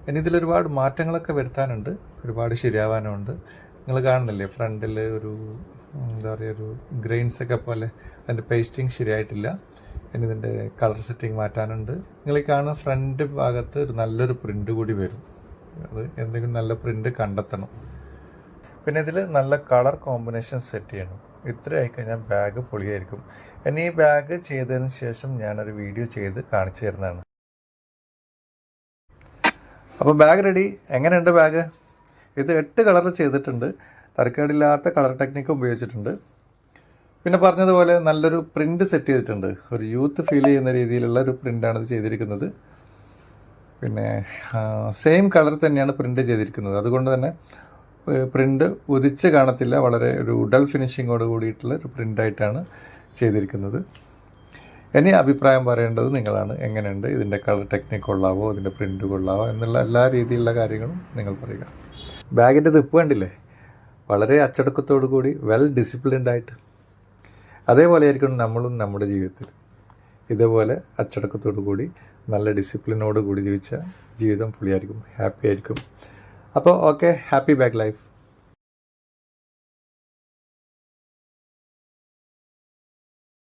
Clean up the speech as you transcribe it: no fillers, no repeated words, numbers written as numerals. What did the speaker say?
ഇനി ഇതിലൊരുപാട് മാറ്റങ്ങളൊക്കെ വരുത്താനുണ്ട്, ഒരുപാട് ശരിയാവാനുണ്ട്. നിങ്ങൾ കാണുന്നില്ലേ ഫ്രണ്ടിൽ ഒരു എന്താ പറയുക, ഒരു ഗ്രെയിൻസൊക്കെ പോലെ അതിൻ്റെ പേസ്റ്റിങ് ശരിയായിട്ടില്ല. ഇനി ഇതിൻ്റെ കളർ സെറ്റിംഗ് മാറ്റാനുണ്ട്. നിങ്ങൾ ഈ കാണുന്ന ഫ്രണ്ട് ഭാഗത്ത് ഒരു നല്ലൊരു പ്രിൻ്റ് കൂടി വരും. അത് എന്തെങ്കിലും നല്ല പ്രിൻ്റ് കണ്ടെത്തണം. പിന്നെ ഇതിൽ നല്ല കളർ കോമ്പിനേഷൻ സെറ്റ് ചെയ്യണം. ഇത്ര ആയിക്കഴിഞ്ഞാൽ ബാഗ് പൊളിയായിരിക്കും. ഇനി ഈ ബാഗ് ചെയ്തതിന് ശേഷം ഞാനൊരു വീഡിയോ ചെയ്ത് കാണിച്ചു തരുന്നതാണ്. അപ്പോൾ ബാഗ് റെഡി. എങ്ങനെയുണ്ട് ബാഗ്? ഇത് 8 കളർ ചെയ്തിട്ടുണ്ട്. തരക്കേടില്ലാത്ത കളർ ടെക്നിക്ക് ഉപയോഗിച്ചിട്ടുണ്ട്. പിന്നെ പറഞ്ഞതുപോലെ നല്ലൊരു പ്രിൻ്റ് സെറ്റ് ചെയ്തിട്ടുണ്ട്. ഒരു യൂത്ത് ഫീൽ ചെയ്യുന്ന രീതിയിലുള്ള ഒരു പ്രിൻ്റാണ് ഇത് ചെയ്തിരിക്കുന്നത്. പിന്നെ സെയിം കളർ തന്നെയാണ് പ്രിൻ്റ് ചെയ്തിരിക്കുന്നത്. അതുകൊണ്ട് തന്നെ പ്രിൻ്റ് ഉദിച്ച് കാണത്തില്ല. വളരെ ഒരു ഡൾ ഫിനിഷിങ്ങോട് കൂടിയിട്ടുള്ള ഒരു പ്രിൻ്റായിട്ടാണ് ചെയ്തിരിക്കുന്നത്. ഇനി അഭിപ്രായം പറയേണ്ടത് നിങ്ങളാണ്. എങ്ങനെയുണ്ട്, ഇതിൻ്റെ കളർ ടെക്നിക്ക് കൊള്ളാവോ, ഇതിൻ്റെ പ്രിൻ്റ് കൊള്ളാവോ എന്നുള്ള എല്ലാ രീതിയിലുള്ള കാര്യങ്ങളും നിങ്ങൾ പറയുക. ബാഗിൻ്റെ തിപ്പ് കണ്ടില്ലേ? വളരെ അച്ചടക്കത്തോടു കൂടി വെൽ ഡിസിപ്ലിൻഡ് ആയിട്ട്. അതേപോലെ ആയിരിക്കും നമ്മളും നമ്മുടെ ജീവിതത്തിൽ. ഇതേപോലെ അച്ചടക്കത്തോടു കൂടി നല്ല ഡിസിപ്ലിനോട് കൂടി ജീവിച്ച ജീവിതം പൊളിയായിരിക്കും, ഹാപ്പി ആയിരിക്കും. അപ്പോൾ ഓക്കെ, ഹാപ്പി ബാഗ് ലൈഫ്.